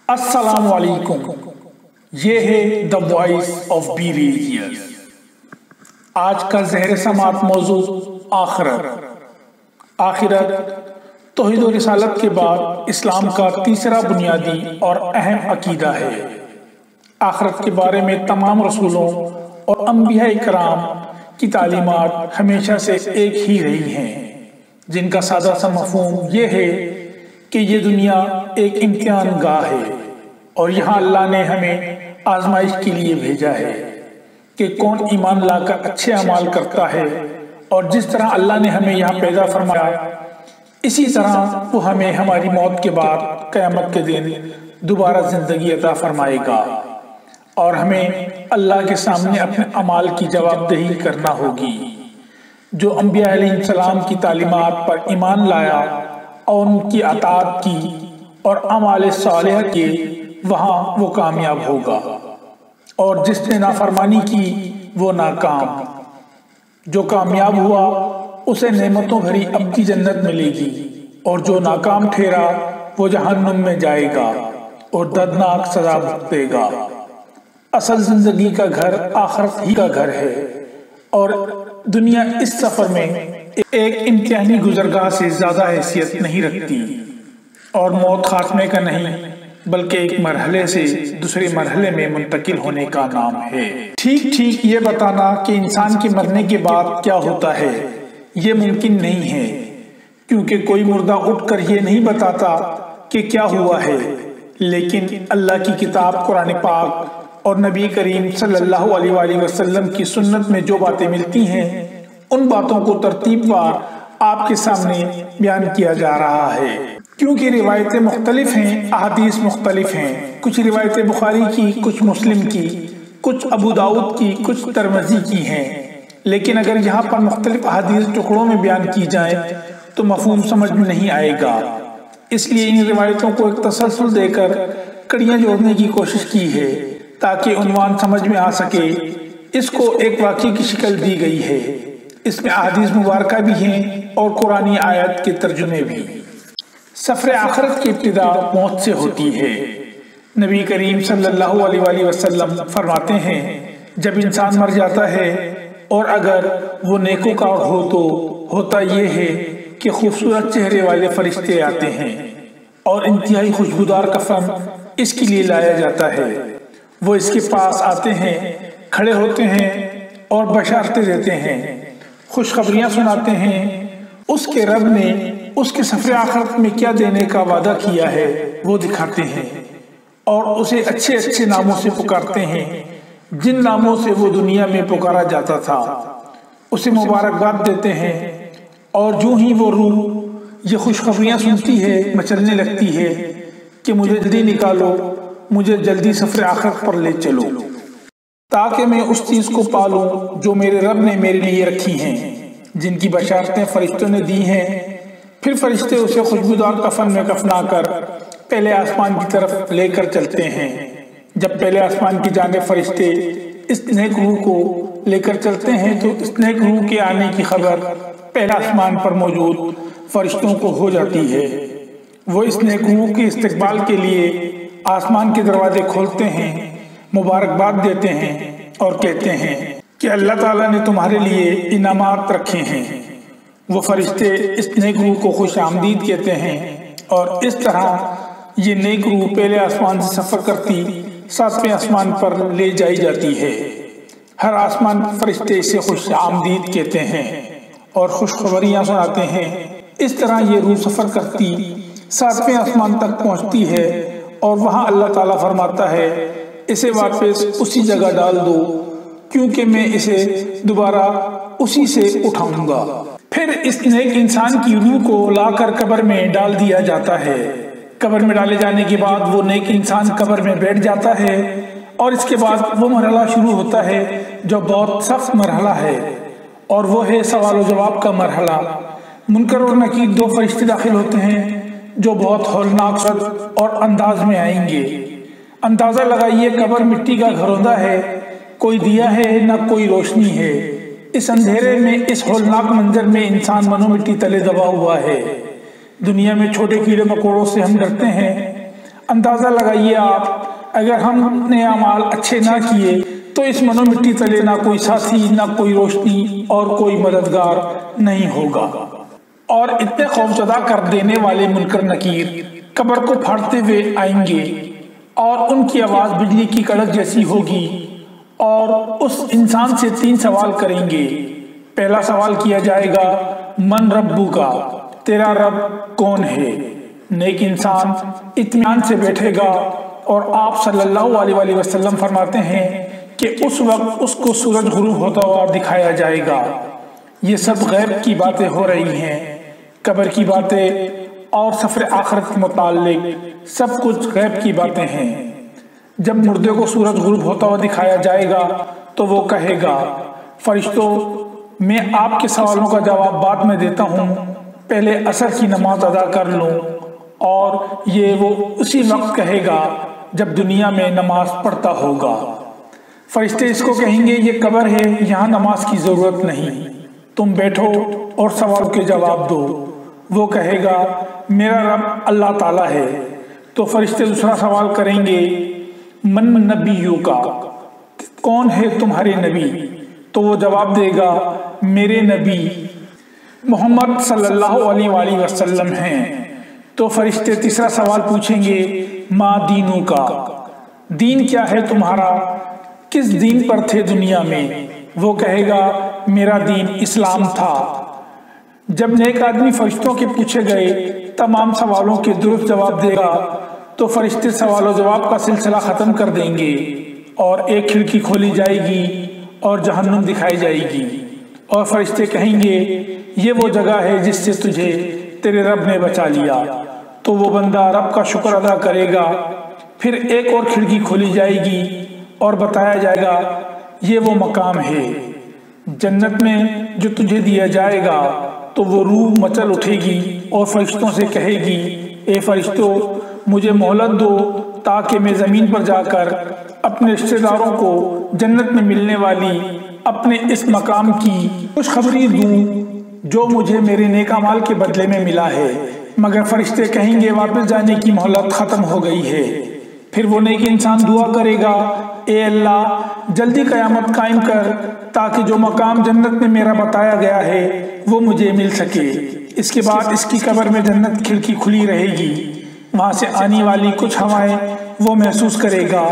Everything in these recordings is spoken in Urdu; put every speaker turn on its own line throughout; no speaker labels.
السلام علیکم، یہ ہے the voice of be religious. آج کا زہر سماعت موضوع آخرت توحید و رسالت کے بعد اسلام کا تیسرا بنیادی اور اہم عقیدہ ہے۔ آخرت کے بارے میں تمام رسولوں اور انبیاء کرام کی تعلیمات ہمیشہ سے ایک ہی رہی ہیں، جن کا سادہ سا مفہوم یہ ہے کہ یہ دنیا ایک امتحان گاہ ہے اور یہاں اللہ نے ہمیں آزمائش کے لیے بھیجا ہے کہ کون ایمان لا کر اچھے اعمال کرتا ہے، اور جس طرح اللہ نے ہمیں یہاں پیدا فرمایا اسی طرح وہ ہمیں ہماری موت کے بعد قیامت کے دن دوبارہ زندگی عطا فرمائے گا، اور ہمیں اللہ کے سامنے اپنے اعمال کی جواب دہی کرنا ہوگی۔ جو انبیاء علیہ السلام کی تعلیمات پر ایمان لایا اور ان کی اطاعت کی اور اعمال صالحہ کے، وہاں وہ کامیاب ہوگا، اور جس نے نافرمانی کی وہ ناکام۔ جو کامیاب ہوا اسے نعمتوں بھری ابدی جنت ملے گی، اور جو ناکام ٹھہرا وہ جہنم میں جائے گا اور دردناک سزا بھگتے گا۔ اصل زندگی کا گھر آخرت ہی کا گھر ہے، اور دنیا اس سفر میں ایک امتحانی گزرگاہ سے زیادہ حیثیت نہیں رکھتی، اور موت خاتمے کا نہیں بلکہ ایک مرحلے سے دوسرے مرحلے میں منتقل ہونے کا نام ہے۔ ٹھیک یہ بتانا کہ انسان کے مرنے کے بعد کیا ہوتا ہے یہ ممکن نہیں ہے، کیونکہ کوئی مردہ اٹھ کر یہ نہیں بتاتا کہ کیا ہوا ہے، لیکن اللہ کی کتاب قرآن پاک اور نبی کریم صلی اللہ علیہ وآلہ وسلم کی سنت میں جو باتیں ملتی ہیں ان باتوں کو ترتیب وار آپ کے سامنے بیان کیا جا رہا ہے، کیونکہ روایتیں مختلف ہیں، احادیث مختلف ہیں، کچھ روایتیں بخاری کی، کچھ مسلم کی، کچھ ابو داؤد کی، کچھ ترمذی کی ہیں، لیکن اگر یہاں پر مختلف احادیث ٹکڑوں میں بیان کی جائیں تو مفہوم سمجھ میں نہیں آئے گا، اس لیے ان روایتوں کو ایک تسلسل دے کر کڑیاں جوڑنے کی کوشش کی ہے تاکہ عنوان سمجھ میں آ سکے۔ اس کو ایک واقعے کی شکل دی گئی ہے، اس میں احادیث مبارکہ بھی ہیں اور قرآنی آیات کے ترجمے بھی۔ سفر آخرت کی ابتدا موت سے ہوتی ہے۔ نبی کریم صلی اللہ علیہ وآلہ وسلم فرماتے ہیں جب انسان مر جاتا ہے اور اگر وہ نیکوکار ہو تو ہوتا یہ ہے کہ خوبصورت چہرے والے فرشتے آتے ہیں اور انتہائی خوشبودار کفن اس کے لیے لایا جاتا ہے۔ وہ اس کے پاس آتے ہیں، کھڑے ہوتے ہیں اور بشارتیں دیتے ہیں، خوشخبریاں سناتے ہیں۔ اس کے رب نے اس کے سفر آخرت میں کیا دینے کا وعدہ کیا ہے وہ دکھاتے ہیں، اور اسے اچھے اچھے ناموں سے پکارتے ہیں جن ناموں سے وہ دنیا میں پکارا جاتا تھا، اسے مبارکباد دیتے ہیں، اور جو ہی وہ روح یہ خوشخبریاں سنتی ہے مچلنے لگتی ہے کہ مجھے جلدی نکالو، مجھے جلدی سفر آخرت پر لے چلو تاکہ میں اس چیز کو پالوں جو میرے رب نے میرے لیے رکھی ہیں، جن کی بشارتیں فرشتوں نے دی ہیں۔ پھر فرشتے اسے خوشبودار کفن میں کفنا کر پہلے آسمان کی طرف لے کر چلتے ہیں۔ جب پہلے آسمان کی جانب فرشتے اس نیک روح کو لے کر چلتے ہیں تو اس نیک روح کے آنے کی خبر پہلے آسمان پر موجود فرشتوں کو ہو جاتی ہے۔ وہ اس نیک روح کے استقبال کے لیے آسمان کے دروازے کھولتے ہیں، مبارکباد دیتے ہیں اور کہتے ہیں کہ اللہ تعالیٰ نے تمہارے لیے انعامات رکھے ہیں۔ وہ فرشتے اس نیک روح کو خوش آمدید کہتے ہیں، اور اس طرح یہ نیک روح پہلے آسمان سے سفر کرتی 7ویں آسمان پر لے جائی جاتی ہے۔ ہر آسمان فرشتے اسے خوش آمدید کہتے ہیں اور خوشخبریاں سناتے ہیں۔ اس طرح یہ روح سفر کرتی 7ویں آسمان تک پہنچتی ہے، اور وہاں اللہ تعالیٰ فرماتا ہے اسے واپس اسی جگہ ڈال دو کیونکہ میں اسے دوبارہ اسی سے اٹھاؤں گا۔ پھر اس نیک انسان کی روح کو لا کر قبر میں ڈال دیا جاتا ہے۔ قبر میں ڈالے جانے کے بعد وہ نیک انسان قبر میں بیٹھ جاتا ہے، اور اس کے بعد وہ مرحلہ شروع ہوتا ہے جو بہت سخت مرحلہ ہے، اور وہ ہے سوال و جواب کا مرحلہ۔ منکر اور نکیر 2 فرشتے داخل ہوتے ہیں جو بہت ہولناک صورت اور انداز میں آئیں گے۔ اندازہ لگائیے قبر مٹی کا گھروندا ہے، کوئی دیا ہے نہ کوئی روشنی ہے۔ اس اندھیرے میں اس ہولناک منظر میں انسان منو مٹی تلے دبا ہوا ہے۔ دنیا میں چھوٹے کیڑے مکوڑوں سے ہم ڈرتے ہیں، اندازہ لگائیے آپ، اگر ہم نے اعمال اچھے نہ کیے تو اس منو مٹی تلے نہ کوئی ساتھی، نہ کوئی روشنی اور کوئی مددگار نہیں ہوگا۔ اور اتنے خوفزدہ کر دینے والے منکر نکیر قبر کو پھاڑتے ہوئے آئیں گے اور ان کی آواز بجلی کی کڑک جیسی ہوگی، اور اس انسان سے 3 سوال کریں گے۔ پہلا سوال کیا جائے گا من ربو کا، تیرا رب کون ہے؟ نیک انسان اطمینان سے بیٹھے گا، اور آپ صلی اللہ علیہ وسلم فرماتے ہیں کہ اس وقت اس کو سورج غروب ہوتا ہوا دکھایا جائے گا۔ یہ سب غیب کی باتیں ہو رہی ہیں، قبر کی باتیں اور سفر آخرت کے متعلق سب کچھ غیب کی باتیں ہیں۔ جب مردے کو سورج غروب ہوتا ہوا دکھایا جائے گا تو وہ کہے گا فرشتوں، میں آپ کے سوالوں کا جواب بعد میں دیتا ہوں، پہلے عصر کی نماز ادا کر لوں۔ اور یہ وہ اسی وقت کہے گا جب دنیا میں نماز پڑھتا ہوگا۔ فرشتے اس کو کہیں گے یہ قبر ہے، یہاں نماز کی ضرورت نہیں، تم بیٹھو اور سوال کے جواب دو۔ وہ کہے گا میرا رب اللہ تعالیٰ ہے۔ تو فرشتے دوسرا سوال کریں گے من نبیوں کا، کون ہے تمہارے نبی؟ تو وہ جواب دے گا میرے نبی محمد صلی اللہ علیہ وسلم ہیں۔ تو فرشتے تیسرا سوال پوچھیں گے ما دینوں کا، دین کیا ہے تمہارا، کس دین پر تھے دنیا میں؟ وہ کہے گا میرا دین اسلام تھا۔ جب نیک آدمی فرشتوں کے پوچھے گئے تمام سوالوں کے درست جواب دے گا تو فرشتے سوال و جواب کا سلسلہ ختم کر دیں گے، اور ایک کھڑکی کھولی جائے گی اور جہنم دکھائی جائے گی، اور فرشتے کہیں گے یہ وہ جگہ ہے جس سے تجھے تیرے رب نے بچا لیا۔ تو وہ بندہ رب کا شکر ادا کرے گا۔ پھر ایک اور کھڑکی کھولی جائے گی اور بتایا جائے گا یہ وہ مقام ہے جنت میں جو تجھے دیا جائے گا۔ تو وہ روح مچل اٹھے گی اور فرشتوں سے کہے گی اے فرشتوں، مجھے مہلت دو تاکہ میں زمین پر جا کر اپنے رشتہ داروں کو جنت میں ملنے والی اپنے اس مقام کی خوشخبری دوں جو مجھے میرے نیک اعمال کے بدلے میں ملا ہے۔ مگر فرشتے کہیں گے واپس جانے کی مہلت ختم ہو گئی ہے۔ پھر وہ نیک انسان دعا کرے گا اے اللہ جلدی قیامت قائم کر تاکہ جو مقام جنت میں میرا بتایا گیا ہے وہ مجھے مل سکے۔ اس کے بعد اس کی قبر میں جنت کھڑکی کھلی رہے گی، وہاں سے آنے والی کچھ ہوائیں وہ محسوس کرے گا۔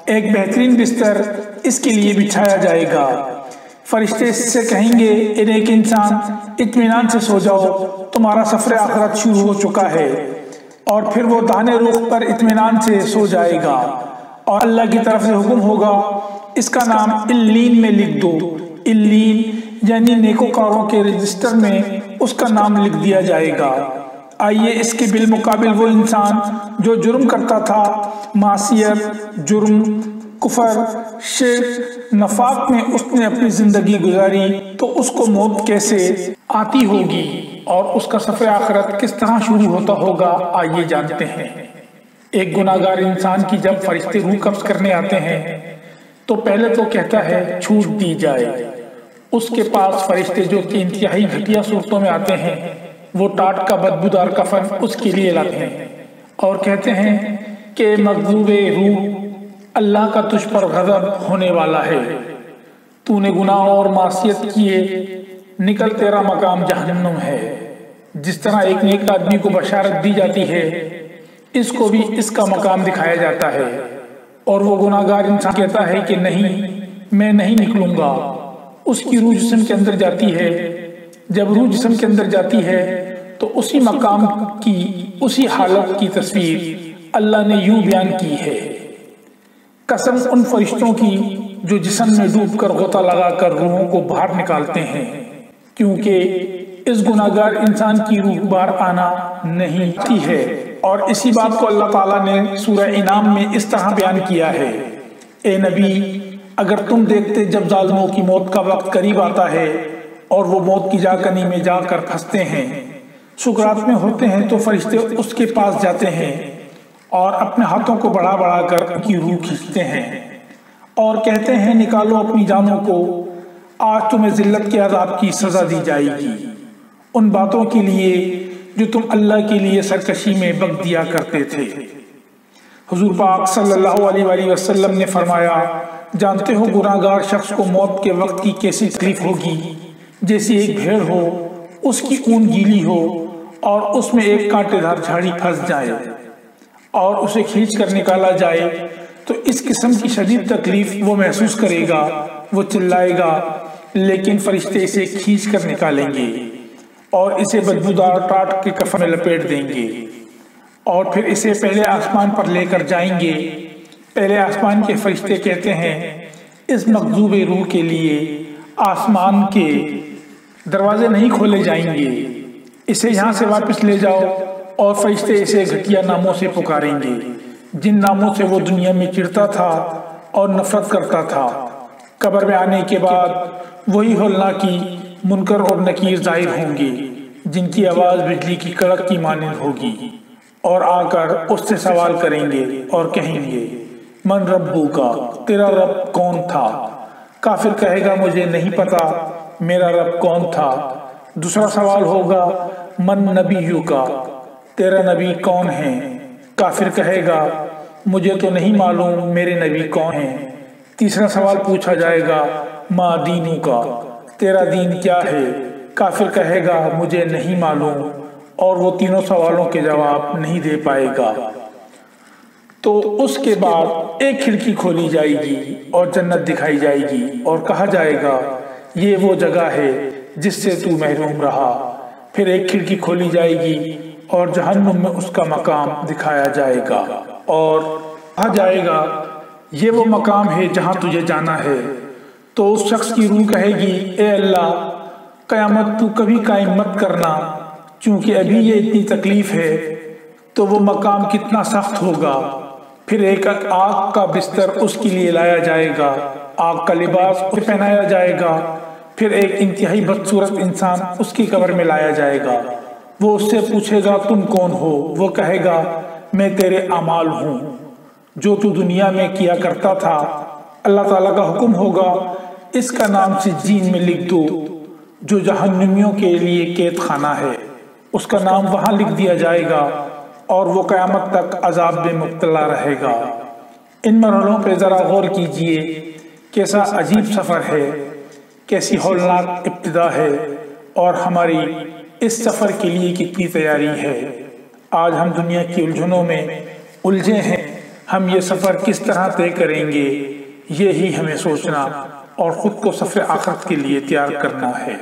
ایک بہترین بستر اس کے لیے بچھایا جائے گا۔ فرشتے اس سے کہیں گے اے نیک انسان اطمینان سے سو جاؤ، تمہارا سفر آخرت شروع ہو چکا ہے۔ اور پھر وہ دانے روح پر اطمینان سے سو جائے گا، اور اللہ کی طرف سے حکم ہوگا اس کا نام الین میں لکھ دو۔ الین یعنی نیکوکاروں کے رجسٹر میں اس کا نام لکھ دیا جائے گا۔ آئیے اس کے بالمقابل وہ انسان جو جرم کرتا تھا، معصیت، جرم، کفر، شرک، نفاق میں اس نے اپنی زندگی گزاری، تو اس کو موت کیسے آتی ہوگی اور اس کا سفر آخرت کس طرح شروع ہوتا ہوگا، آئیے جانتے ہیں۔ ایک گناہگار انسان کی جب فرشتے روح قبض کرنے آتے ہیں تو پہلے تو کہتا ہے چھوٹ دی جائے۔ اس کے پاس فرشتے جو کہ انتہائی گھٹیا صورتوں میں آتے ہیں، وہ ٹاٹ کا بدبودار کفن اس کے لیے لاتے ہیں اور کہتے ہیں کہ مغضوب روح، اللہ کا تجھ پر غضب ہونے والا ہے، تو نے گناہ اور معصیت کیے، نکل تیرا مقام جہنم ہے۔ جس طرح ایک نیک آدمی کو بشارت دی جاتی ہے، اس کو بھی اس کا مقام دکھایا جاتا ہے، اور وہ گناہگار انسان کہتا ہے کہ نہیں، میں نہیں نکلوں گا۔ اس کی روح جسم کے اندر جاتی ہے۔ جب روح جسم کے اندر جاتی ہے تو اسی مقام کی، اسی حالت کی تصویر اللہ نے یوں بیان کی ہے، قسم ان فرشتوں کی جو جسم میں ڈوب کر غوطہ لگا کر روحوں کو باہر نکالتے ہیں، کیونکہ اس گناہگار انسان کی روح باہر آنا نہیں آتی ہے۔ اور اسی بات کو اللہ تعالیٰ نے سورہ انعام میں اس طرح بیان کیا ہے، اے نبی اگر تم دیکھتے جب ظالموں کی موت کا وقت قریب آتا ہے اور وہ موت کی جاکنی میں جا کر پھنستے ہیں، سکرات میں ہوتے ہیں، تو فرشتے اس کے پاس جاتے ہیں اور اپنے ہاتھوں کو بڑھا بڑھا کر ان کی روح کھینچتے ہیں اور کہتے ہیں نکالو اپنی جانوں کو، آج تمہیں ذلت کے عذاب کی سزا دی جائے گی، ان باتوں کے لیے جو تم اللہ کے لیے سرکشی میں بک دیا کرتے تھے۔ حضور پاک صلی اللہ علیہ وآلہ وسلم نے فرمایا، جانتے ہو گناہگار شخص کو موت کے وقت کی کیسی تکلیف ہوگی؟ جیسی ایک بھیڑ ہو، اس کی اون گیلی ہو اور اس میں ایک کانٹے دار جھاڑی پھنس جائے اور اسے کھینچ کر نکالا جائے تو اس قسم کی شدید تکلیف وہ محسوس کرے گا، وہ چلائے گا، لیکن فرشتے اسے کھینچ کر نکالیں گے اور اسے بدبودار ٹاٹ کے کفن میں لپیٹ دیں گے اور پھر اسے پہلے آسمان پر لے کر جائیں گے۔ پہلے آسمان کے فرشتے کہتے ہیں اس مغضوب روح کے لیے آسمان کے دروازے نہیں کھولے جائیں گے، اسے یہاں سے واپس لے جاؤ، اور فرشتے اسے گھٹیا ناموں سے پکاریں گے جن ناموں سے وہ دنیا میں چڑھتا تھا اور نفرت کرتا تھا۔ قبر میں آنے کے بعد وہی ہولناکی منکر اور نکیر ظاہر ہوں گے جن کی آواز بجلی کی کڑک کی مانند ہوگی، اور آ کر اس سے سوال کریں گے اور کہیں گے من ربو کا، تیرا رب کون تھا؟ کافر کہے گا مجھے نہیں پتا میرا رب کون تھا۔ دوسرا سوال ہوگا من نبیو کا، تیرا نبی کون ہے؟ کافر کہے گا مجھے تو نہیں معلوم میرے نبی کون ہیں۔ تیسرا سوال پوچھا جائے گا ما دینو کا، تیرا دین کیا ہے؟ کافر کہے گا مجھے نہیں معلوم، اور وہ تینوں سوالوں کے جواب نہیں دے پائے گا۔ تو اس کے بعد ایک کھڑکی کھولی جائے گی اور جنت دکھائی جائے گی اور کہا جائے گا یہ وہ جگہ ہے جس سے تو محروم رہا۔ پھر ایک کھڑکی کھولی جائے گی اور جہنم میں اس کا مقام دکھایا جائے گا اور کہا جائے گا یہ وہ مقام ہے جہاں تجھے جانا ہے۔ تو اس شخص کی روح کہے گی اے اللہ، قیامت تو کبھی قائم مت کرنا، چونکہ ابھی یہ اتنی تکلیف ہے تو وہ مقام کتنا سخت ہوگا۔ پھر ایک آگ کا بستر اس کے لیے لایا جائے گا، آگ کا لباس اسے پہنایا جائے گا۔ پھر ایک انتہائی بدصورت انسان اس کی قبر میں لایا جائے گا۔ وہ اس سے پوچھے گا تم کون ہو؟ وہ کہے گا میں تیرے اعمال ہوں جو تو دنیا میں کیا کرتا تھا۔ اللہ تعالیٰ کا حکم ہوگا اس کا نام سجین میں لکھ دو جو جہنمیوں کے لیے قید خانہ ہے۔ اس کا نام وہاں لکھ دیا جائے گا اور وہ قیامت تک عذاب میں مبتلا رہے گا۔ ان مرحلوں پہ ذرا غور کیجئے، کیسا عجیب سفر ہے، کیسی ہولناک ابتدا ہے، اور ہماری اس سفر کے لیے کتنی تیاری ہے۔ آج ہم دنیا کی الجھنوں میں الجھے ہیں، ہم یہ سفر کس طرح طے کریں گے، یہی ہمیں سوچنا اور خود کو سفر آخرت کے لیے تیار کرنا ہے۔